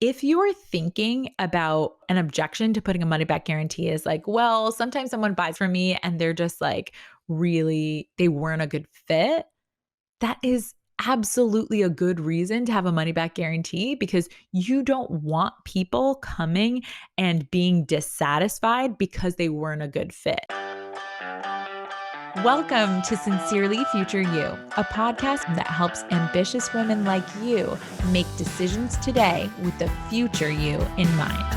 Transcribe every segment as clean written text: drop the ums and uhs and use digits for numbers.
If you are thinking about an objection to putting a money back guarantee is like, well, sometimes someone buys from me and they're just like really, they weren't a good fit. That is absolutely a good reason to have a money back guarantee because you don't want people coming and being dissatisfied because they weren't a good fit. Welcome to Sincerely Future You, a podcast that helps ambitious women like you make decisions today with the future you in mind.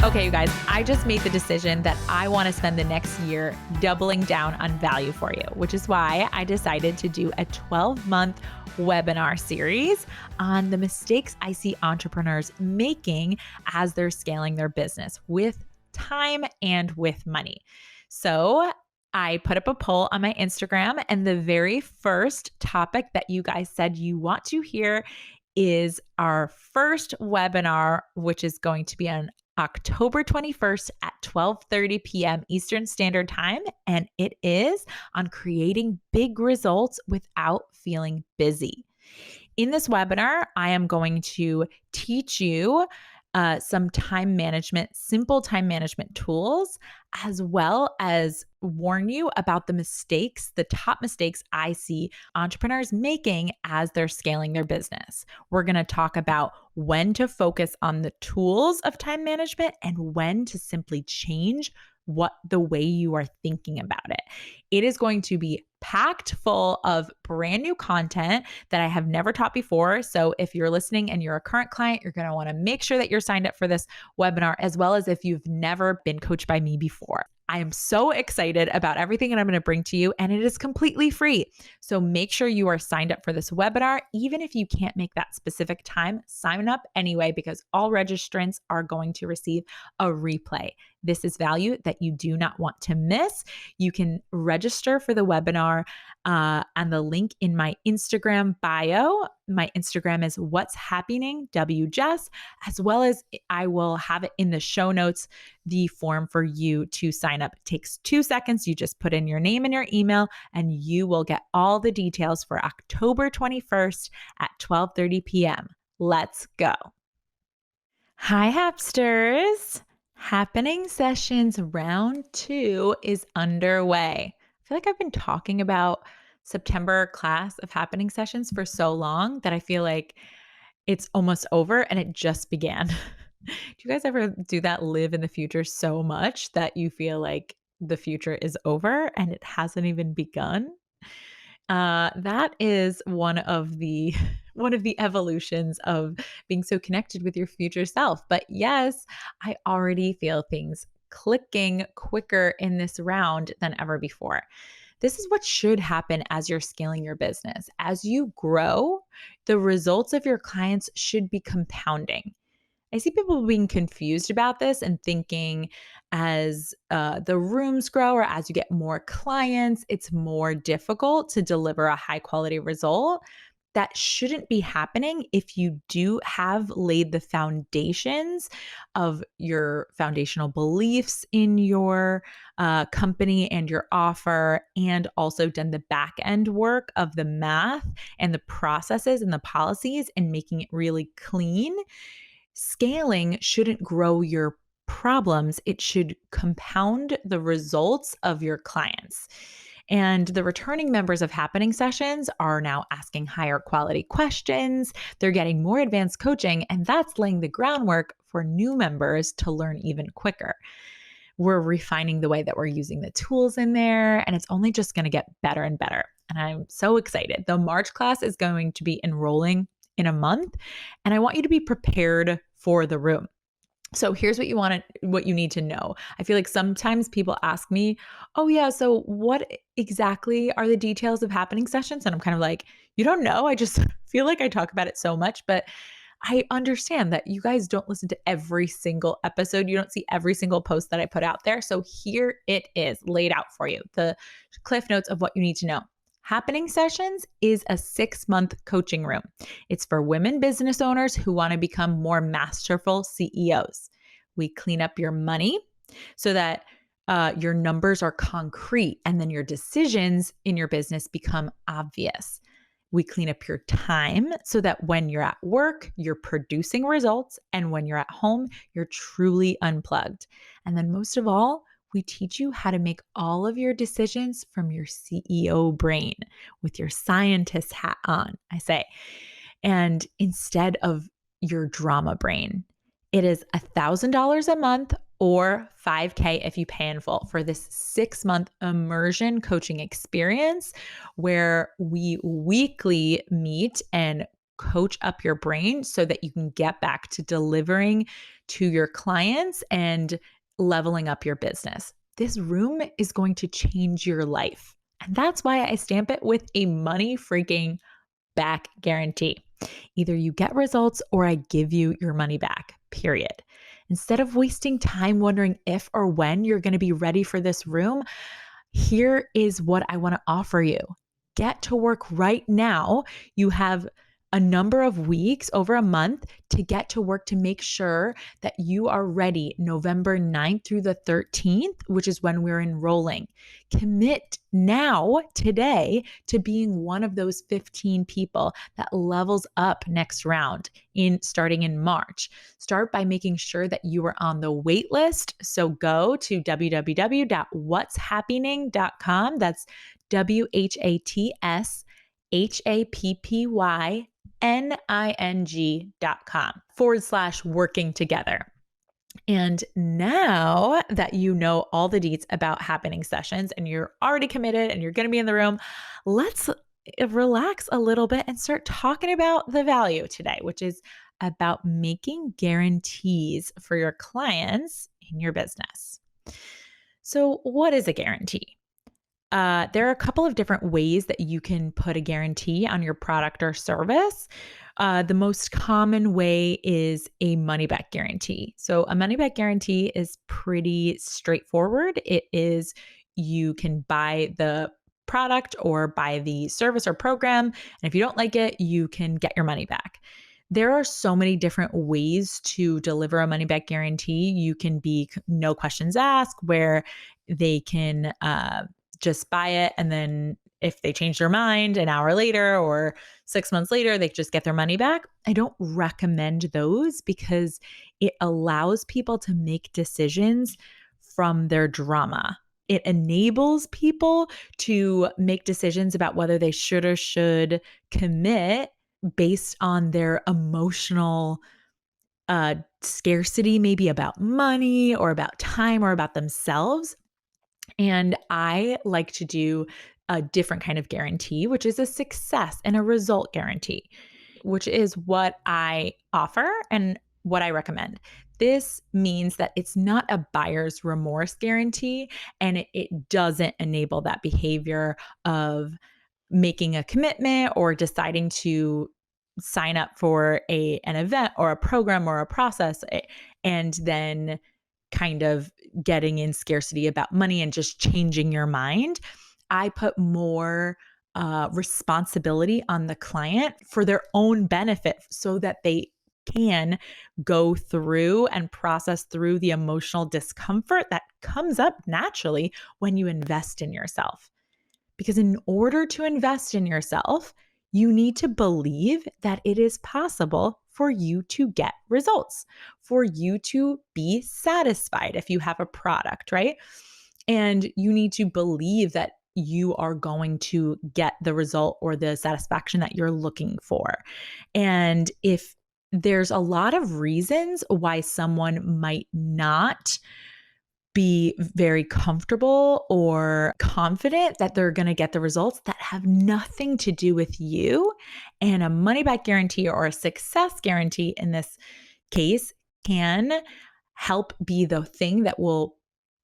Okay, you guys, I just made the decision that I want to spend the next year doubling down on value for you, which is why I decided to do a 12-month webinar series on the mistakes I see entrepreneurs making as they're scaling their business with time and with money. So I put up a poll on my Instagram, and the very first topic that you guys said you want to hear is our first webinar, which is going to be on October 21st at 12:30 p.m. Eastern Standard Time, and it is on creating big results without feeling busy. In this webinar, I am going to teach you some time management, simple time management tools, as well as warn you about the mistakes, the top mistakes I see entrepreneurs making as they're scaling their business. We're going to talk about when to focus on the tools of time management and when to simply change the way you are thinking about it. It is going to be packed full of brand new content that I have never taught before. So if you're listening and you're a current client, you're going to want to make sure that you're signed up for this webinar, as well as if you've never been coached by me before. I am so excited about everything that I'm going to bring to you, and it is completely free. So make sure you are signed up for this webinar. Even if you can't make that specific time, sign up anyway, because all registrants are going to receive a replay. This is value that you do not want to miss. You can register for the webinar on the link in my Instagram bio. My Instagram is What's Happening WJess, as well as I will have it in the show notes, the form for you to sign up. It takes 2 seconds. You just put in your name and your email, and you will get all the details for October 21st at 12:30 p.m. Let's go. Hi, Hapsters. Happening Sessions Round 2 is underway. I feel like I've been talking about September class of Happening Sessions for so long that I feel like it's almost over and it just began. Do you guys ever do that, live in the future so much that you feel like the future is over and it hasn't even begun? That is one of the one of the evolutions of being so connected with your future self. But yes, I already feel things clicking quicker in this round than ever before. This is what should happen as you're scaling your business. As you grow, the results of your clients should be compounding. I see people being confused about this and thinking as the rooms grow or as you get more clients, it's more difficult to deliver a high quality result. That shouldn't be happening if you do have laid the foundations of your foundational beliefs in your company and your offer, and also done the back end work of the math and the processes and the policies and making it really clean. Scaling shouldn't grow your problems. It should compound the results of your clients. And the returning members of Happening Sessions are now asking higher quality questions. They're getting more advanced coaching, and that's laying the groundwork for new members to learn even quicker. We're refining the way that we're using the tools in there, and it's only just going to get better and better. And I'm so excited. The March class is going to be enrolling in a month, and I want you to be prepared for the room. So here's what you need to know. I feel like sometimes people ask me, "Oh yeah, so what exactly are the details of Happening Sessions?" And I'm kind of like, "You don't know? I just feel like I talk about it so much." But I understand that you guys don't listen to every single episode. You don't see every single post that I put out there. So here it is laid out for you. The cliff notes of what you need to know. Happening Sessions is a 6-month coaching room. It's for women business owners who want to become more masterful CEOs. We clean up your money so that your numbers are concrete and then your decisions in your business become obvious. We clean up your time so that when you're at work, you're producing results. And when you're at home, you're truly unplugged. And then most of all, we teach you how to make all of your decisions from your CEO brain with your scientist hat on, I say. And instead of your drama brain, it is $1,000 a month or $5K if you pay in full for this 6-month immersion coaching experience where we weekly meet and coach up your brain so that you can get back to delivering to your clients and leveling up your business. This room is going to change your life. And that's why I stamp it with a money freaking back guarantee. Either you get results or I give you your money back, period. Instead of wasting time wondering if or when you're going to be ready for this room, here is what I want to offer you. Get to work right now. You have a number of weeks, over a month, to get to work to make sure that you are ready November 9th through the 13th, which is when we're enrolling. Commit now, today, to being one of those 15 people that levels up next round starting in March. Start by making sure that you are on the wait list. So go to www.whatshappening.com. That's WHATSHAPPYNING.com/working together. And now that you know all the deets about happening sessions and you're already committed and you're going to be in the room, let's relax a little bit and start talking about the value today, which is about making guarantees for your clients in your business. So, what is a guarantee? There are a couple of different ways that you can put a guarantee on your product or service. The most common way is a money back guarantee. So, a money back guarantee is pretty straightforward. It is you can buy the product or buy the service or program. And if you don't like it, you can get your money back. There are so many different ways to deliver a money back guarantee. You can be no questions asked, where they can just buy it. And then if they change their mind an hour later or 6 months later, they just get their money back. I don't recommend those because it allows people to make decisions from their drama. It enables people to make decisions about whether they should or should commit based on their emotional scarcity, maybe about money or about time or about themselves. And I like to do a different kind of guarantee, which is a success and a result guarantee, which is what I offer and what I recommend. This means that it's not a buyer's remorse guarantee, and it doesn't enable that behavior of making a commitment or deciding to sign up for an event or a program or a process and then kind of getting in scarcity about money and just changing your mind. I put more responsibility on the client for their own benefit so that they can go through and process through the emotional discomfort that comes up naturally when you invest in yourself. Because in order to invest in yourself, you need to believe that it is possible for you to get results, for you to be satisfied if you have a product, right? And you need to believe that you are going to get the result or the satisfaction that you're looking for. And if there's a lot of reasons why someone might not be very comfortable or confident that they're going to get the results that have nothing to do with you. And a money back guarantee or a success guarantee in this case can help be the thing that will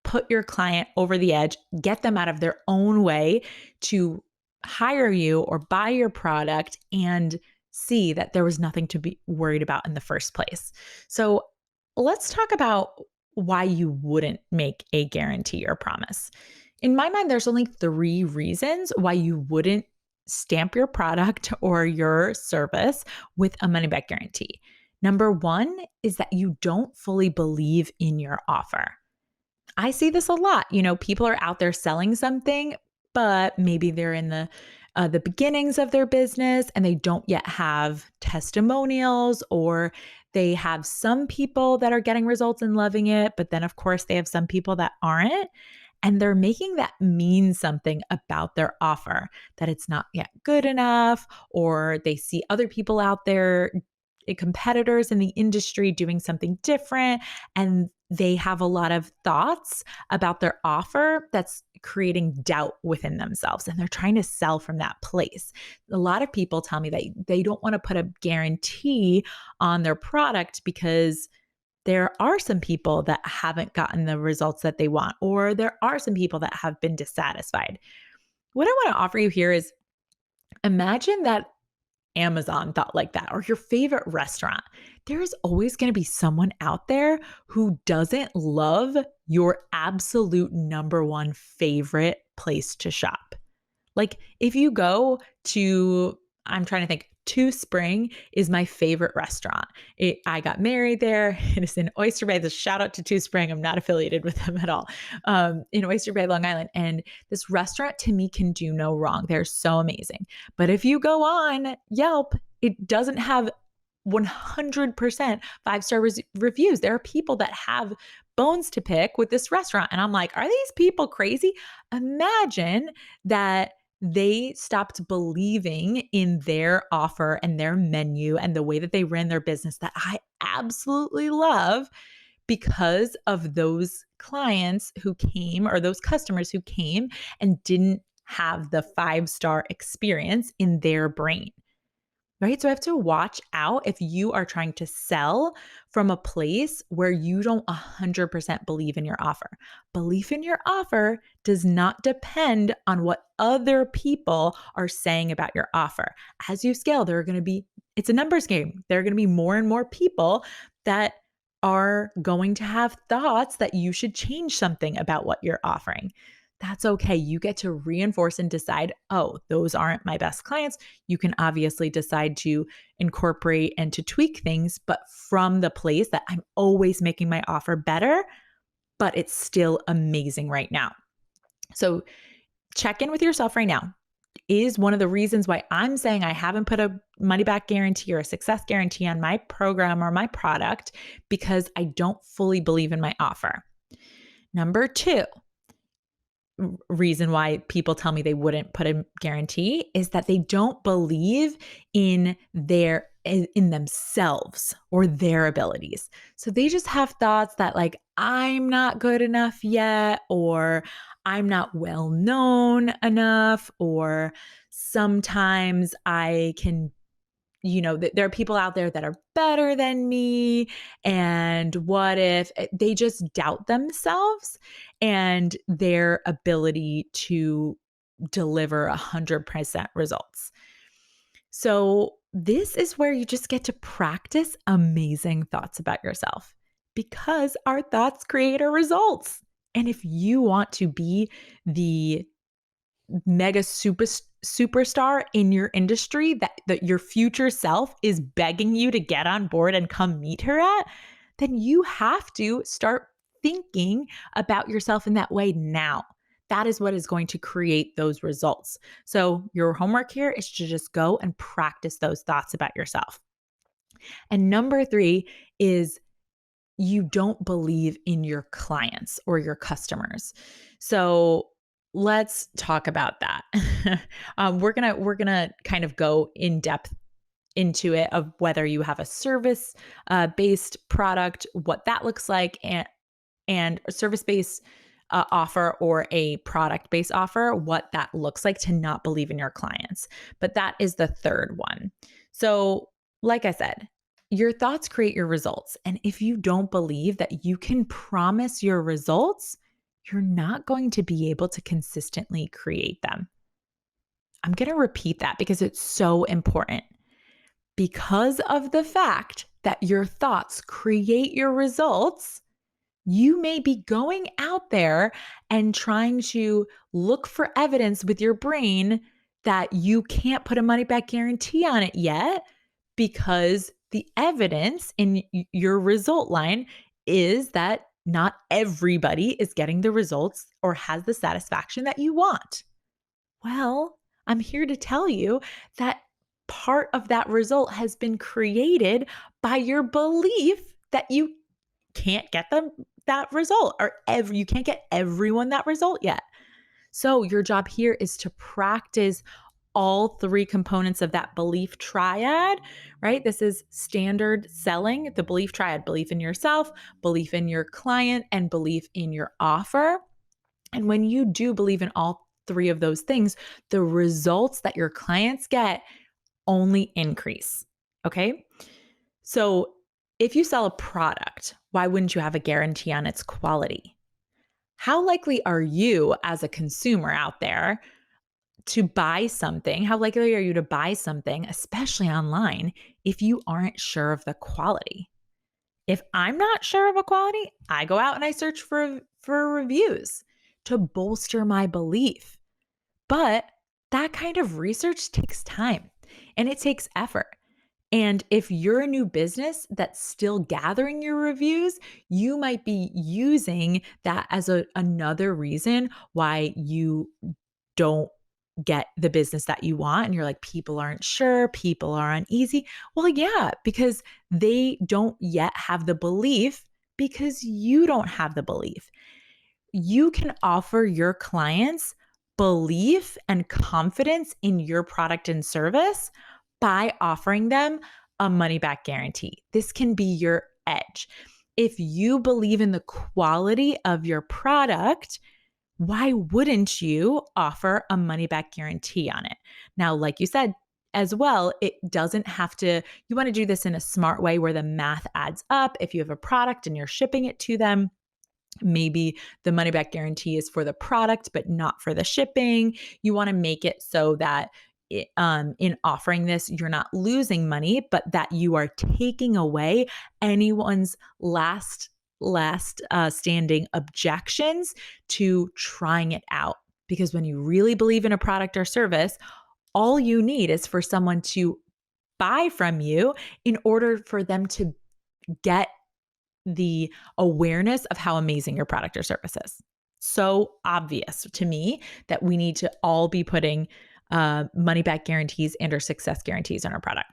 put your client over the edge, get them out of their own way to hire you or buy your product and see that there was nothing to be worried about in the first place. So let's talk about why you wouldn't make a guarantee or promise. In my mind, there's only 3 reasons why you wouldn't stamp your product or your service with a money back guarantee. Number 1 is that you don't fully believe in your offer. I see this a lot. People are out there selling something, but maybe they're in the the beginnings of their business and they don't yet have testimonials, or they have some people that are getting results and loving it, but then of course they have some people that aren't. And they're making that mean something about their offer, that it's not yet good enough, or they see other people out there, competitors in the industry doing something different, and they have a lot of thoughts about their offer that's creating doubt within themselves, and they're trying to sell from that place. A lot of people tell me that they don't want to put a guarantee on their product because there are some people that haven't gotten the results that they want, or there are some people that have been dissatisfied. What I want to offer you here is, imagine that Amazon thought like that, or your favorite restaurant. There's always going to be someone out there who doesn't love your absolute number one favorite place to shop. Like if you go to, I'm trying to think, Two Spring is my favorite restaurant. I got married there. It is in Oyster Bay. The shout out to Two Spring. I'm not affiliated with them at all. In Oyster Bay, Long Island. And this restaurant to me can do no wrong. They're so amazing. But if you go on Yelp, it doesn't have 100% five-star reviews. There are people that have bones to pick with this restaurant. And I'm like, are these people crazy? Imagine that they stopped believing in their offer and their menu and the way that they ran their business that I absolutely love, because of those clients who came, or those customers who came and didn't have the five-star experience in their brain. Right? So I have to watch out if you are trying to sell from a place where you don't 100% believe in your offer. Belief in your offer does not depend on what other people are saying about your offer. As you scale, it's a numbers game. There are going to be more and more people that are going to have thoughts that you should change something about what you're offering. That's okay. You get to reinforce and decide, oh, those aren't my best clients. You can obviously decide to incorporate and to tweak things, but from the place that I'm always making my offer better, but it's still amazing right now. So check in with yourself right now. Is one of the reasons why I'm saying I haven't put a money back guarantee or a success guarantee on my program or my product because I don't fully believe in my offer. Number two, reason why people tell me they wouldn't put a guarantee is that they don't believe in themselves or their abilities. So they just have thoughts that like, I'm not good enough yet, or I'm not well known enough, or sometimes I can, there are people out there that are better than me. And what if they just doubt themselves and their ability to deliver 100% results? So this is where you just get to practice amazing thoughts about yourself, because our thoughts create our results. And if you want to be the mega superstar in your industry that your future self is begging you to get on board and come meet her at, then you have to start thinking about yourself in that way now. That is what is going to create those results. So your homework here is to just go and practice those thoughts about yourself. And number three is, you don't believe in your clients or your customers. So let's talk about that. We're gonna kind of go in depth into it, of whether you have a service based product, what that looks like, and a service based offer or a product based offer, what that looks like to not believe in your clients. But that is the third one. So, like I said, your thoughts create your results. And if you don't believe that you can promise your results, you're not going to be able to consistently create them. I'm going to repeat that because it's so important. Because of the fact that your thoughts create your results, you may be going out there and trying to look for evidence with your brain that you can't put a money back guarantee on it yet, because the evidence in your result line is that not everybody is getting the results or has the satisfaction that you want. Well, I'm here to tell you that part of that result has been created by your belief that you can't get them that result, or you can't get everyone that result yet. So your job here is to practice all three components of that belief triad, right? This is standard selling, the belief triad: belief in yourself, belief in your client, and belief in your offer. And when you do believe in all three of those things, the results that your clients get only increase. Okay. So if you sell a product, why wouldn't you have a guarantee on its quality? How likely are you as a consumer out there to buy something? How likely are you to buy something, especially online, if you aren't sure of the quality? If I'm not sure of a quality, I go out and I search for reviews to bolster my belief. But that kind of research takes time and it takes effort. And if you're a new business that's still gathering your reviews, you might be using that as another reason why you don't get the business that you want. And you're like, people aren't sure, people are uneasy. Well, yeah, because they don't yet have the belief because you don't have the belief. You can offer your clients belief and confidence in your product and service by offering them a money back guarantee. This can be your edge. If you believe in the quality of your product, why wouldn't you offer a money back guarantee on it? Now, like you said, as well, it doesn't have to, you want to do this in a smart way where the math adds up. If you have a product and you're shipping it to them, maybe the money back guarantee is for the product, but not for the shipping. You want to make it so that in offering this, you're not losing money, but that you are taking away anyone's last standing objections to trying it out. Because when you really believe in a product or service, all you need is for someone to buy from you in order for them to get the awareness of how amazing your product or service is. So obvious to me that we need to all be putting money back guarantees and or success guarantees on our product.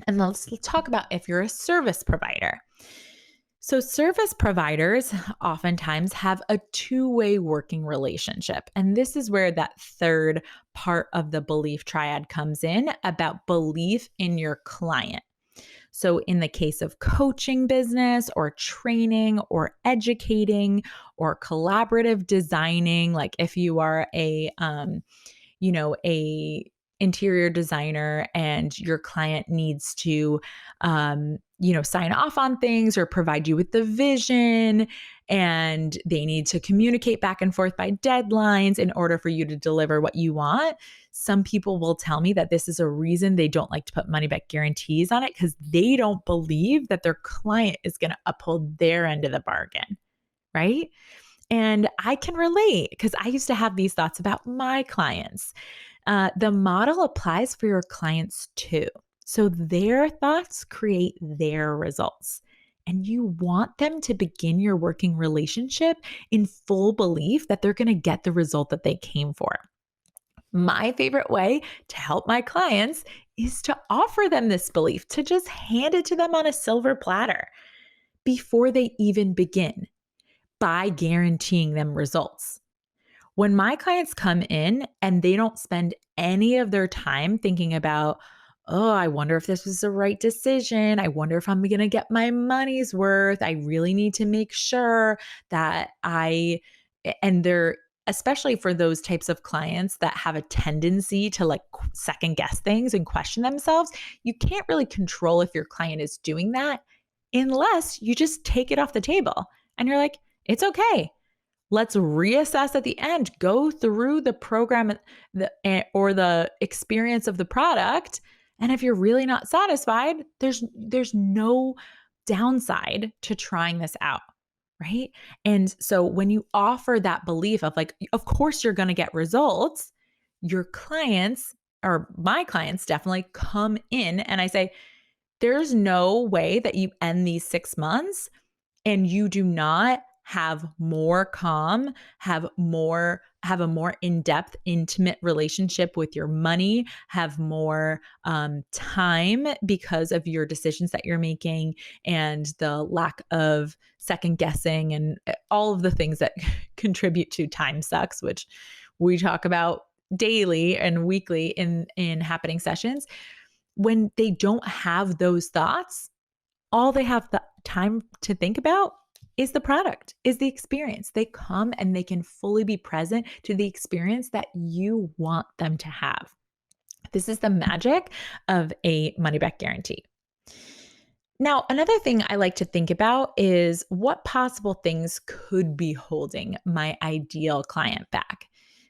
And let's talk about if you're a service provider. So service providers oftentimes have a two-way working relationship. And this is where that third part of the belief triad comes in, about belief in your client. So, in the case of coaching business or training or educating or collaborative designing, like if you are a interior designer and your client needs to sign off on things or provide you with the vision, and they need to communicate back and forth by deadlines in order for you to deliver what you want. Some people will tell me that this is a reason they don't like to put money back guarantees on it, because they don't believe that their client is going to uphold their end of the bargain, right? And I can relate because I used to have these thoughts about my clients. The model applies for your clients too. So their thoughts create their results. And you want them to begin your working relationship in full belief that they're going to get the result that they came for. My favorite way to help my clients is to offer them this belief, to just hand it to them on a silver platter before they even begin, by guaranteeing them results. When my clients come in and they don't spend any of their time thinking about, oh, I wonder if this was the right decision. I wonder if I'm going to get my money's worth. I really need to make sure that and they're, especially for those types of clients that have a tendency to like second guess things and question themselves, you can't really control if your client is doing that unless you just take it off the table and you're like, it's okay. Let's reassess at the end, go through the program or the experience of the product. And if you're really not satisfied, there's no downside to trying this out, right? And so when you offer that belief of like, of course you're going to get results, your clients, or my clients, definitely come in and I say, there's no way that you end these 6 months and you do not have more calm, have more have a more in-depth, intimate relationship with your money, have more time because of your decisions that you're making and the lack of second guessing and all of the things that contribute to time sucks, which we talk about daily and weekly in happening sessions. When they don't have those thoughts, all they have the time to think about is the product, is the experience. They come and they can fully be present to the experience that you want them to have. This is the magic of a money back guarantee. Now, another thing I like to think about is what possible things could be holding my ideal client back.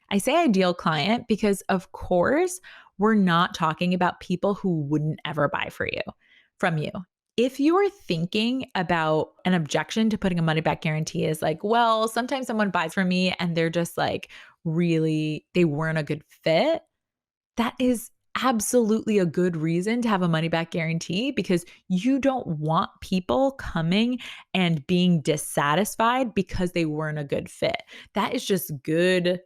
I say ideal client because, of course, we're not talking about people who wouldn't ever buy from you. If you are thinking about an objection to putting a money back guarantee is like, well, sometimes someone buys from me and they're just like really, they weren't a good fit. That is absolutely a good reason to have a money back guarantee because you don't want people coming and being dissatisfied because they weren't a good fit. That is just good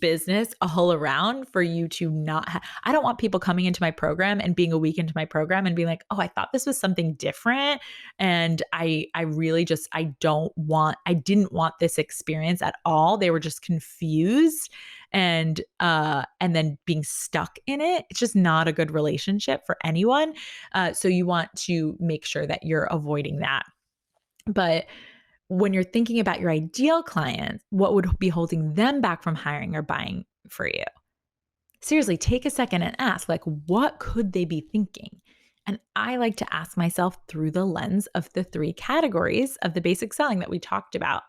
business all around for you to not I don't want people coming into my program and being a week into my program and being like, "Oh, I thought this was something different and I really just I didn't want this experience at all." They were just confused and then being stuck in it. It's just not a good relationship for anyone. So you want to make sure that you're avoiding that. But when you're thinking about your ideal client, what would be holding them back from hiring or buying for you? Seriously, take a second and ask, like, what could they be thinking? And I like to ask myself through the lens of the three categories of the basic selling that we talked about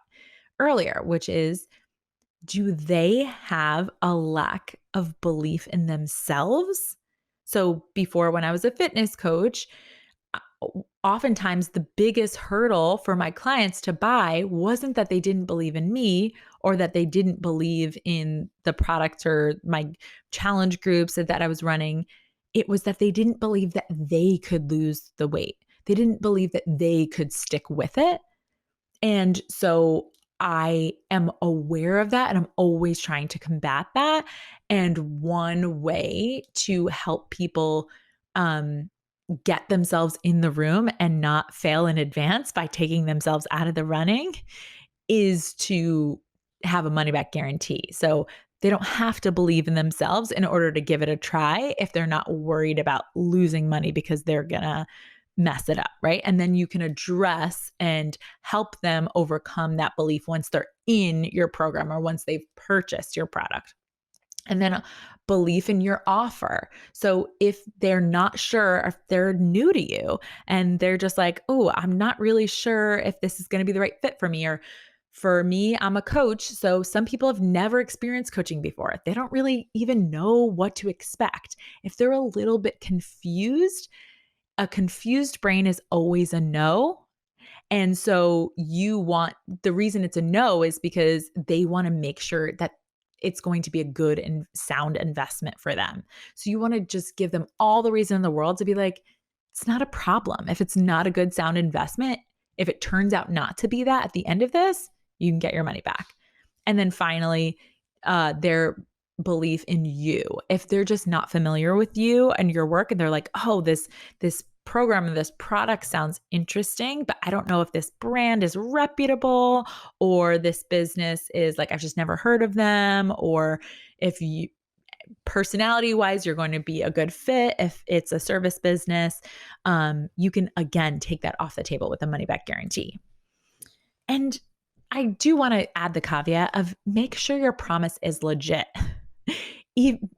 earlier, which is, do they have a lack of belief in themselves? So before, when I was a fitness coach, oftentimes the biggest hurdle for my clients to buy wasn't that they didn't believe in me or that they didn't believe in the product or my challenge groups that I was running. It was that they didn't believe that they could lose the weight. They didn't believe that they could stick with it. And so I am aware of that and I'm always trying to combat that. And one way to help people get themselves in the room and not fail in advance by taking themselves out of the running is to have a money back guarantee. So they don't have to believe in themselves in order to give it a try if they're not worried about losing money because they're going to mess it up, right? And then you can address and help them overcome that belief once they're in your program or once they've purchased your product. And then belief in your offer. So if they're not sure, if they're new to you and they're just like, oh, I'm not really sure if this is going to be the right fit for me, or for me, I'm a coach. So some people have never experienced coaching before. They don't really even know what to expect. If they're a little bit confused, a confused brain is always a no. And so the reason it's a no is because they want to make sure that it's going to be a good and sound investment for them. So you want to just give them all the reason in the world to be like, it's not a problem. If it's not a good sound investment, if it turns out not to be that at the end of this, you can get your money back. And then finally, their belief in you. If they're just not familiar with you and your work and they're like, oh, this program and this product sounds interesting, but I don't know if this brand is reputable or this business is like, I've just never heard of them, or if you personality wise, you're going to be a good fit if it's a service business. You can again take that off the table with a money back guarantee. And I do want to add the caveat of make sure your promise is legit.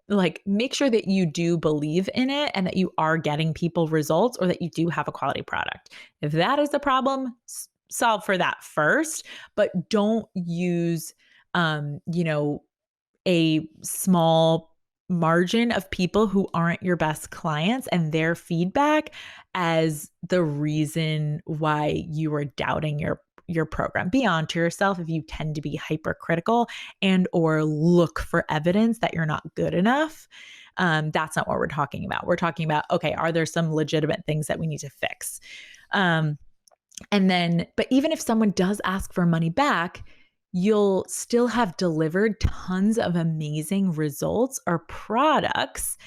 Like make sure that you do believe in it and that you are getting people results or that you do have a quality product. If that is the problem, solve for that first, but don't use, a small margin of people who aren't your best clients and their feedback as the reason why you are doubting your program. Be honest to yourself if you tend to be hypercritical and or look for evidence that you're not good enough. That's not what we're talking about. We're talking about, okay, are there some legitimate things that we need to fix? But even if someone does ask for money back, you'll still have delivered tons of amazing results or products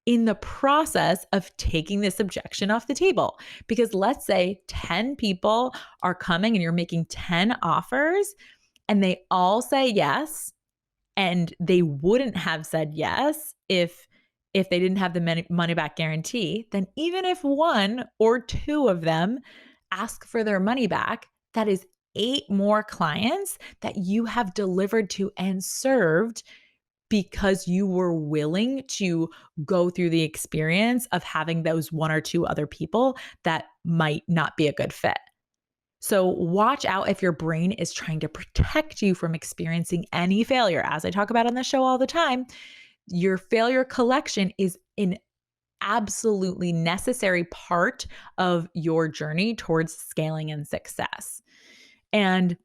in the process of taking this objection off the table. Because let's say 10 people are coming and you're making 10 offers and they all say yes, and they wouldn't have said yes if they didn't have the money back guarantee, then even if one or two of them ask for their money back, that is 8 more clients that you have delivered to and served because you were willing to go through the experience of having those one or two other people that might not be a good fit. So watch out if your brain is trying to protect you from experiencing any failure. As I talk about on the show all the time, your failure collection is an absolutely necessary part of your journey towards scaling and success. And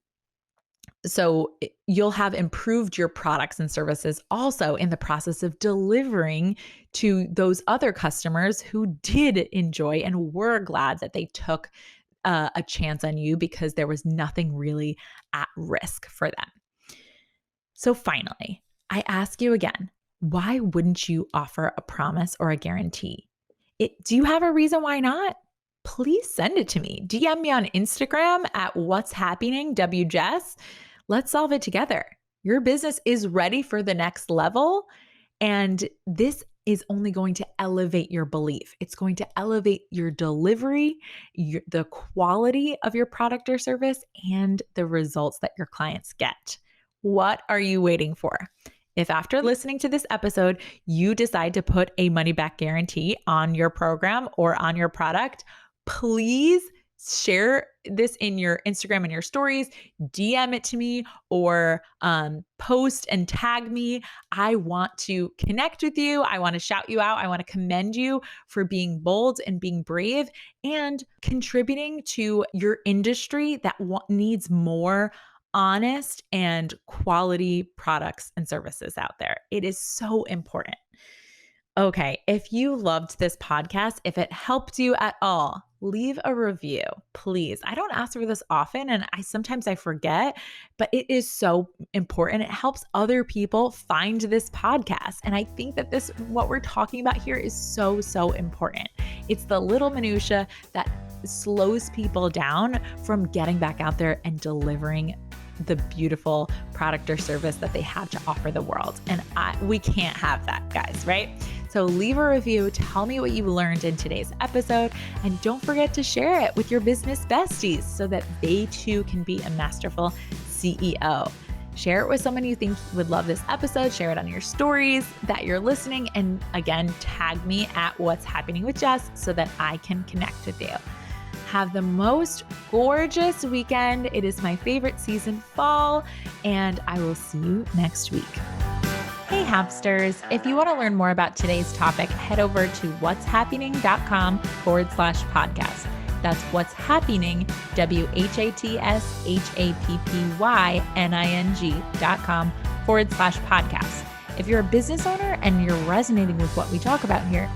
so you'll have improved your products and services also in the process of delivering to those other customers who did enjoy and were glad that they took a chance on you because there was nothing really at risk for them. So finally, I ask you again, why wouldn't you offer a promise or a guarantee? Do you have a reason why not? Please send it to me. DM me on Instagram at What's Happening WJess. Let's solve it together. Your business is ready for the next level, and this is only going to elevate your belief. It's going to elevate your delivery, the quality of your product or service, and the results that your clients get. What are you waiting for? If after listening to this episode, you decide to put a money back guarantee on your program or on your product, please share this in your Instagram and your stories, DM it to me, or post and tag me. I want to connect with you. I want to shout you out. I want to commend you for being bold and being brave and contributing to your industry that needs more honest and quality products and services out there. It is so important. Okay, if you loved this podcast, if it helped you at all, leave a review, please. I don't ask for this often and sometimes I forget, but it is so important. It helps other people find this podcast. And I think that what we're talking about here is so, so important. It's the little minutia that slows people down from getting back out there and delivering the beautiful product or service that they have to offer the world. And we can't have that, guys, right? So leave a review, tell me what you learned in today's episode, and don't forget to share it with your business besties so that they too can be a masterful CEO. Share it with someone you think would love this episode. Share it on your stories that you're listening. And again, tag me at What's Happening with Jess so that I can connect with you. Have the most gorgeous weekend. It is my favorite season, fall, and I will see you next week. Hey Hapsters, if you want to learn more about today's topic, head over to what'shappening.com/podcast. That's What's Happening, WHATSHAPPYNING.com/podcast. If you're a business owner and you're resonating with what we talk about here,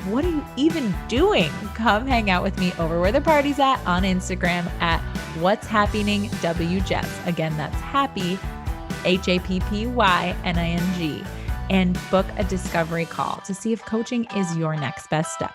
what are you even doing? Come hang out with me over where the party's at on Instagram at What's Happening WJess. Again, that's happy, HAPPYNING, and book a discovery call to see if coaching is your next best step.